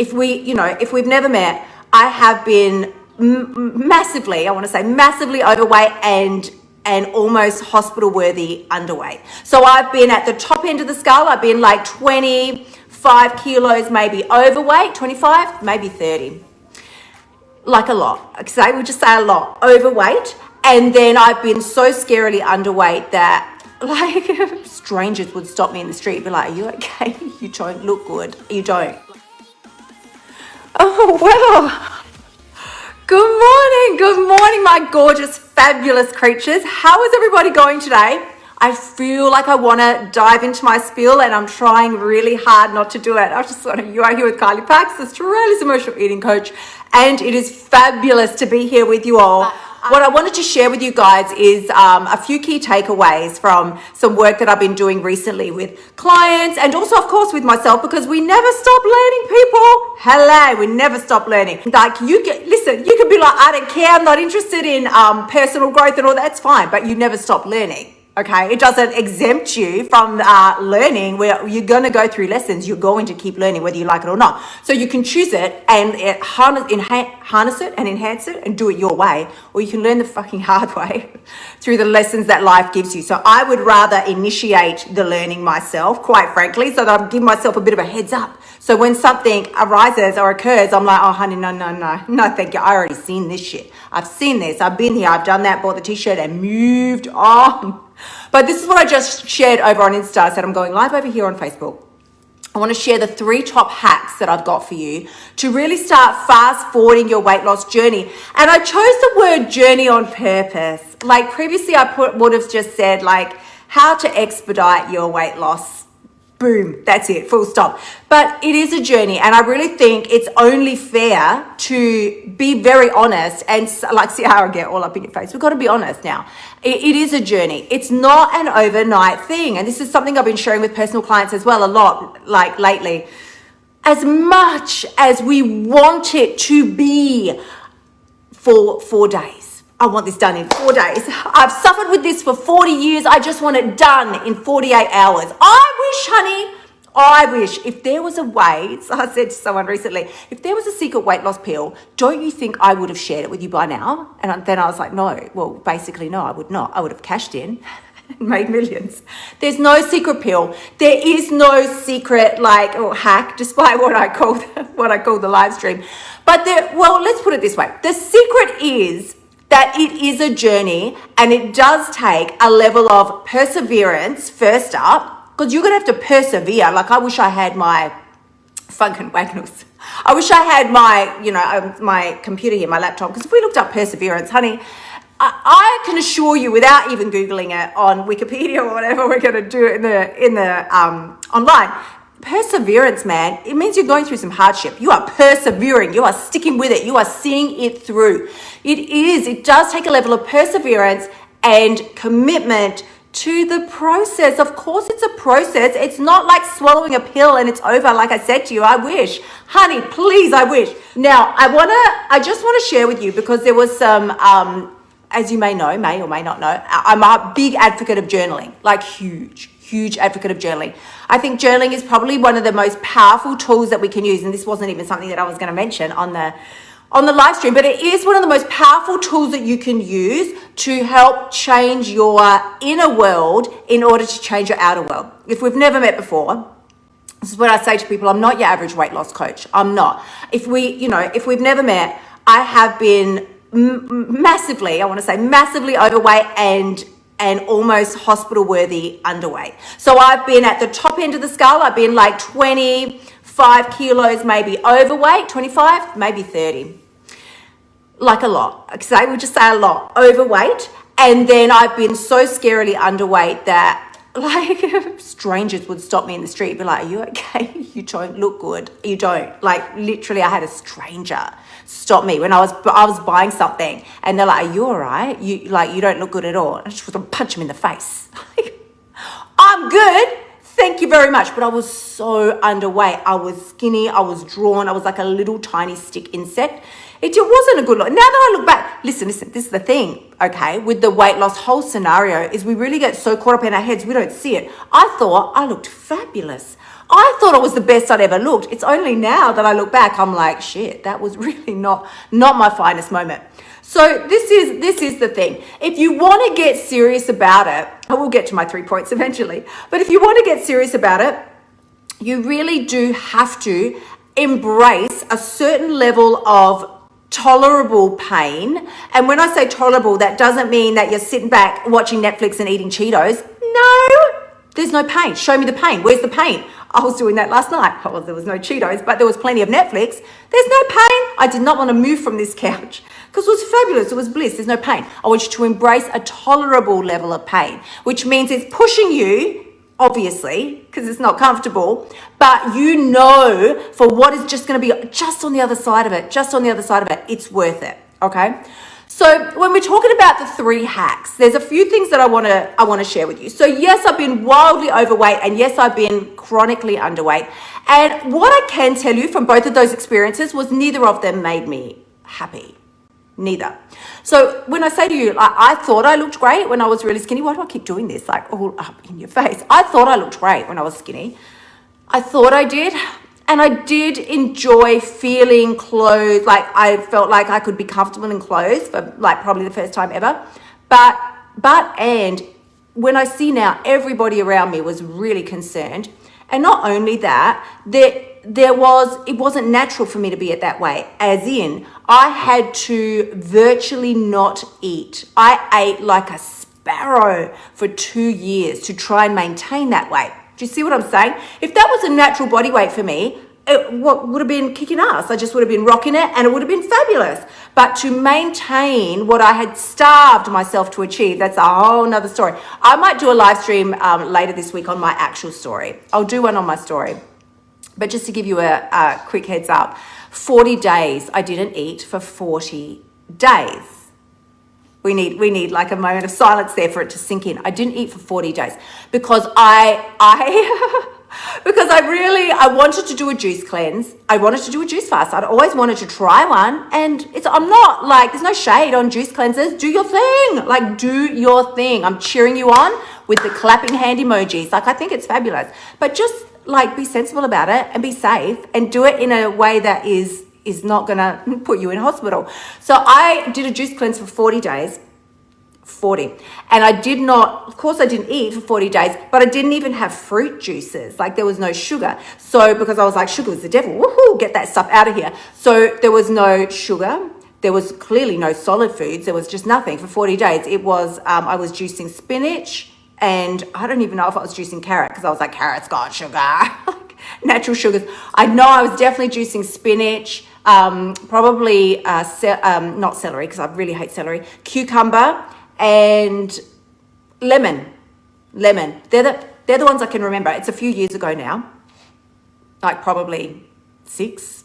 if we've never met, I have been massively overweight and almost hospital worthy underweight. So I've been at the top end of the scale. I've been like 25 kilos maybe overweight, 25, maybe 30. Like a lot. So we'll just say a lot overweight. And then I've been so scarily underweight that like strangers would stop me in the street and be like, are you okay? You don't look good. You don't. Oh, wow. Good morning, my gorgeous, fabulous creatures. How is everybody going today? I feel like I want to dive into my spiel and I'm trying really hard not to do it. You are here with Kylie, Australia's emotional eating coach, and it is fabulous to be here with you all. What I wanted to share with you guys is a few key takeaways from some work that I've been doing recently with clients and also, of course, with myself, because we never stop learning, people. Hello, we never stop learning. Like you could be like, I don't care, I'm not interested in personal growth and all that's fine, but you never stop learning. Okay, it doesn't exempt you from learning. Where you're going to go through lessons, you're going to keep learning whether you like it or not. So you can choose it and harness it and enhance it and do it your way, or you can learn the fucking hard way through the lessons that life gives you. So I would rather initiate the learning myself, quite frankly, so that I'm giving myself a bit of a heads up. So when something arises or occurs, I'm like, oh honey, no, thank you. I already seen this shit. I've seen this. I've been here. I've done that. Bought the t-shirt and moved on. But this is what I just shared over on Insta. I said I'm going live over here on Facebook. I want to share the 3 top hacks that I've got for you to really start fast forwarding your weight loss journey. And I chose the word journey on purpose. Like previously I would have just said like how to expedite your weight loss. Boom, that's it, full stop. But it is a journey, and I really think it's only fair to be very honest and like, see how I get all up in your face. We've got to be honest now. It is a journey. It's not an overnight thing. And this is something I've been sharing with personal clients as well a lot, like lately. As much as we want it to be for 4 days. I want this done in 4 days. I've suffered with this for 40 years. I just want it done in 48 hours. I wish if there was a way, so I said to someone recently, if there was a secret weight loss pill, don't you think I would have shared it with you by now? And then I was like, no, well, basically, no, I would not. I would have cashed in and made millions. There's no secret pill. There is no secret hack, despite what I call the live stream. But let's put it this way. The secret is that it is a journey and it does take a level of perseverance first up, because you're going to have to persevere. Like I wish I had my fucking Wagnalls. I wish I had my computer here, my laptop, because if we looked up perseverance, honey, I can assure you without even Googling it on Wikipedia or whatever we're going to do in the online, perseverance, man, it means you're going through some hardship. You are persevering. You are sticking with it. You are seeing it through. It does take a level of perseverance and commitment to the process. Of course, it's a process. It's not like swallowing a pill and it's over. Like I said to you, I wish, honey, please, I wish. Now, I just want to share with you, because there was some, as you may or may not know, I'm a big advocate of journaling, like huge advocate of journaling. I think journaling is probably one of the most powerful tools that we can use. And this wasn't even something that I was going to mention on the live stream, but it is one of the most powerful tools that you can use to help change your inner world in order to change your outer world. If we've never met before, this is what I say to people, I'm not your average weight loss coach. I'm not. If we've never met, I have been massively overweight and almost hospital worthy underweight. So I've been at the top end of the scale. I've been like 25 kilos maybe overweight, 25, maybe 30. Like a lot. So we'll just say a lot overweight. And then I've been so scarily underweight that like strangers would stop me in the street and be like, are you okay? You don't look good. You don't. Like literally I had a stranger stop me when I was buying something and they're like, are you all right? You don't look good at all. I just want to punch them in the face. I'm good. Thank you very much. But I was so underweight. I was skinny. I was drawn. I was like a little tiny stick insect. It wasn't a good look. Now that I look back, listen, this is the thing, okay, with the weight loss whole scenario is we really get so caught up in our heads, we don't see it. I thought I looked fabulous. I thought it was the best I'd ever looked. It's only now that I look back, I'm like, shit, that was really not my finest moment. So this is the thing. If you want to get serious about it, I will get to my 3 points eventually, but if you want to get serious about it, you really do have to embrace a certain level of tolerable pain. And when I say tolerable, that doesn't mean that you're sitting back watching Netflix and eating Cheetos. No, there's no pain. Show me the pain. Where's the pain? I was doing that last night. Well, there was no Cheetos, but there was plenty of Netflix. There's no pain. I did not want to move from this couch because it was fabulous. It was bliss. There's no pain. I want you to embrace a tolerable level of pain, which means it's pushing you, obviously, because it's not comfortable, but you know for what is just going to be just on the other side of it, it's worth it, okay? So when we're talking about the 3 hacks, there's a few things that I want to share with you. So yes, I've been wildly overweight, and yes, I've been chronically underweight. And what I can tell you from both of those experiences was neither of them made me happy. Neither. So when I say to you, I thought I looked great when I was really skinny. Why do I keep doing this? Like all up in your face. I thought I looked great when I was skinny. I thought I did. And I did enjoy feeling clothes. Like I felt like I could be comfortable in clothes for like probably the first time ever. And when I see now, everybody around me was really concerned. And not only that, it wasn't natural for me to be it that way. As in, I had to virtually not eat. I ate like a sparrow for 2 years to try and maintain that weight. Do you see what I'm saying? If that was a natural body weight for me, it would have been kicking ass. I just would have been rocking it and it would have been fabulous. But to maintain what I had starved myself to achieve, that's a whole nother story. I might do a live stream later this week on my actual story. I'll do one on my story. But just to give you a quick heads up, 40 days I didn't eat for 40 days. We need like a moment of silence there for it to sink in. I didn't eat for 40 days because because I wanted to do a juice cleanse. I wanted to do a juice fast. I'd always wanted to try one. And I'm not like, there's no shade on juice cleansers. Do your thing. Like, do your thing. I'm cheering you on with the clapping hand emojis. Like, I think it's fabulous. But just like be sensible about it and be safe and do it in a way that is not going to put you in hospital. So I did a juice cleanse for 40 days. 40. And I did not, of course I didn't eat for 40 days, but I didn't even have fruit juices. Like there was no sugar. So because I was like, sugar was the devil. Woohoo, get that stuff out of here. So there was no sugar. There was clearly no solid foods. There was just nothing for 40 days. It was, I was juicing spinach and I don't even know if I was juicing carrot because I was like, carrot's got sugar. Natural sugars. I know I was definitely juicing spinach, probably not celery because I really hate celery, cucumber, and lemon. They're the ones I can remember. It's a few years ago now, like probably six,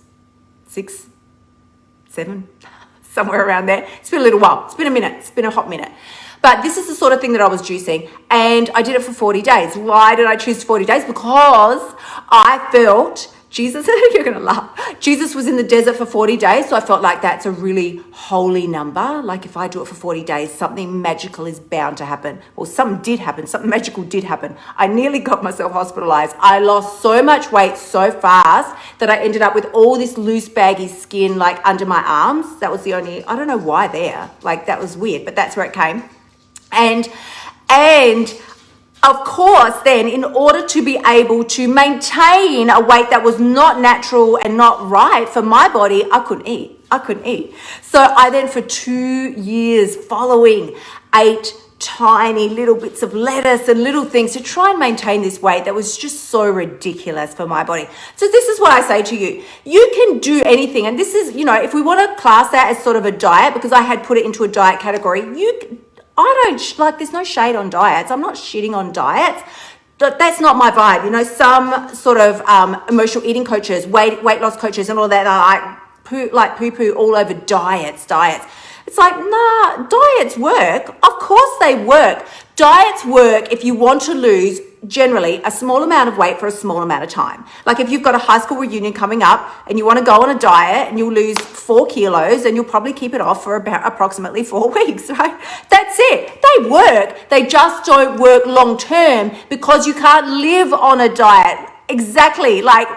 7, somewhere around there. It's been a little while. It's been a minute. It's been a hot minute. But this is the sort of thing that I was juicing, and I did it for 40 days. Why did I choose 40 days? Because I felt Jesus, you're going to laugh. Jesus was in the desert for 40 days. So I felt like that's a really holy number. Like if I do it for 40 days, something magical is bound to happen. Well, something did happen. Something magical did happen. I nearly got myself hospitalized. I lost so much weight so fast that I ended up with all this loose baggy skin like under my arms. That was the only, I don't know why there. Like that was weird, but that's where it came. And of course, then, in order to be able to maintain a weight that was not natural and not right for my body, I couldn't eat. So I then, for 2 years following, ate tiny little bits of lettuce and little things to try and maintain this weight that was just so ridiculous for my body. So this is what I say to you. You can do anything. And this is, if we want to class that as sort of a diet, because I had put it into a diet category, there's no shade on diets. I'm not shitting on diets. That's not my vibe. Some sort of emotional eating coaches, weight loss coaches and all that are like poo-poo all over diets. It's like, nah, diets work. Of course they work. Diets work if you want to lose generally a small amount of weight for a small amount of time. Like if you've got a high school reunion coming up and you want to go on a diet and you'll lose 4 kilos and you'll probably keep it off for about approximately 4 weeks, right? That's it. They work. They just don't work long term because you can't live on a diet exactly, like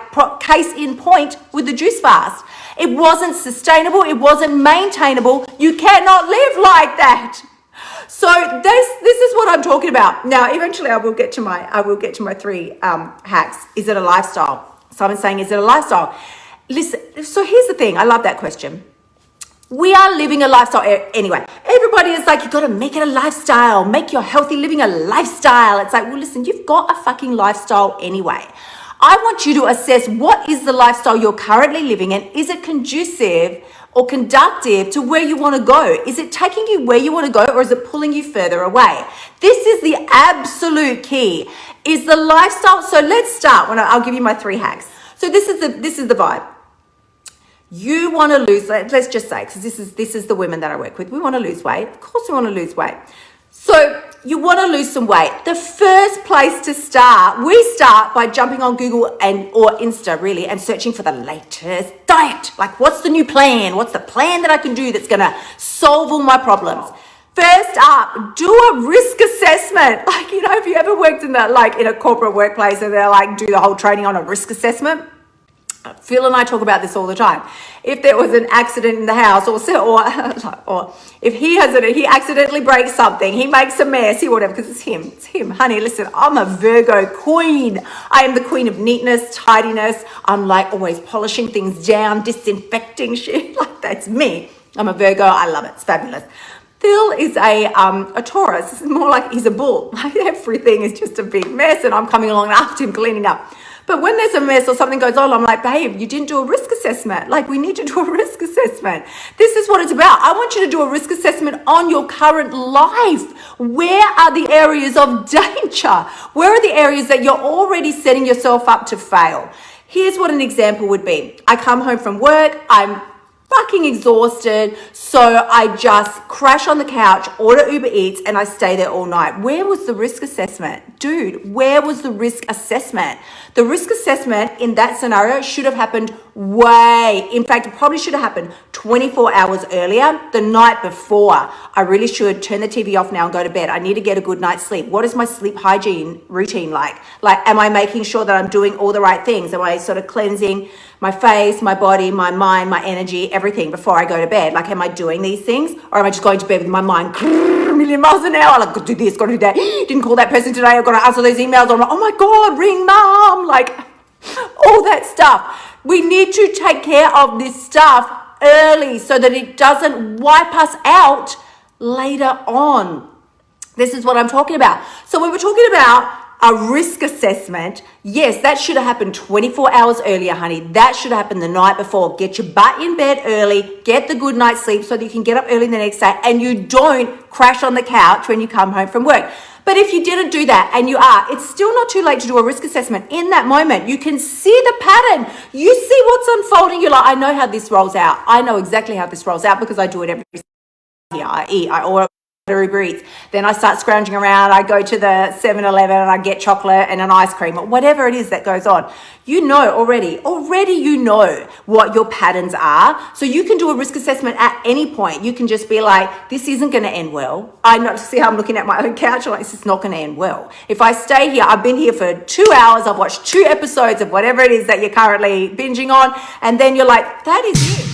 case in point with the juice fast. It wasn't sustainable. It wasn't maintainable. You cannot live like that. So this is what I'm talking about. Now, eventually, I will get to my three hacks. Is it a lifestyle? Someone's saying, is it a lifestyle? Listen. So here's the thing. I love that question. We are living a lifestyle anyway. Everybody is like, you got to make it a lifestyle. Make your healthy living a lifestyle. It's like, well, listen, you've got a fucking lifestyle anyway. I want you to assess what is the lifestyle you're currently living in. Is it conducive or conductive to where you want to go? Is it taking you where you want to go, or is it pulling you further away? This is the absolute key, is the lifestyle. So let's start. I'll give you my three hacks. So this is the vibe. You want to lose, let's just say, because this is the women that I work with. We want to lose weight. Of course we want to lose weight. So you want to lose some weight. The first place to start, we start by jumping on Google or Insta really and searching for the latest diet. Like, what's the new plan? What's the plan that I can do that's going to solve all my problems? First up, do a risk assessment. Like, you know, have you ever worked in a corporate workplace and they're like, do the whole training on a risk assessment? Phil and I talk about this all the time. If there was an accident in the house, or if he accidentally breaks something, he makes a mess, whatever, because it's him. Honey, listen, I'm a Virgo queen. I am the queen of neatness, tidiness. I'm like always polishing things down, disinfecting shit. Like, that's me. I'm a Virgo. I love it. It's fabulous. Phil is a Taurus. It's more like he's a bull. Like, everything is just a big mess, and I'm coming along after him cleaning up. But when there's a mess or something goes on, I'm like, babe, you didn't do a risk assessment. Like, we need to do a risk assessment. This is what it's about. I want you to do a risk assessment on your current life. Where are the areas of danger? Where are the areas that you're already setting yourself up to fail? Here's what an example would be. I come home from work, I'm fucking exhausted, so I just crash on the couch, order Uber Eats, and I stay there all night. Where was the risk assessment? Dude, where was the risk assessment? The risk assessment in that scenario should have happened in fact, it probably should have happened 24 hours earlier, the night before. I really should turn the TV off now and go to bed. I need to get a good night's sleep. What is my sleep hygiene routine like? Like, am I making sure that I'm doing all the right things? Am I sort of cleansing my face, my body, my mind, my energy, everything before I go to bed? Like, am I doing these things? Or am I just going to bed with my mind a million miles an hour? Like, got to do this, got to do that. Didn't call that person today. I've got to answer those emails. I'm like, oh my God, ring mom. Like, all that stuff. We need to take care of this stuff early so that it doesn't wipe us out later on. This is what I'm talking about. So when we're talking about a risk assessment, yes, that should have happened 24 hours earlier, honey. That should have happened the night before. Get your butt in bed early, get the good night's sleep so that you can get up early the next day and you don't crash on the couch when you come home from work. But if you didn't do that and it's still not too late to do a risk assessment. In that moment, you can see the pattern. You see what's unfolding. You're like, I know how this rolls out. I know exactly how this rolls out because I do it every day. I eat, I order Uber Eats. Then I start scrounging around. I go to the 7-Eleven and I get chocolate and an ice cream or whatever it is that goes on. You know already you know what your patterns are. So you can do a risk assessment at any point. You can just be like, this isn't going to end well. I know, see how I'm looking at my own couch. I'm like, this is not going to end well. If I stay here, I've been here for 2 hours. I've watched 2 episodes of whatever it is that you're currently binging on. And then you're like, that is it.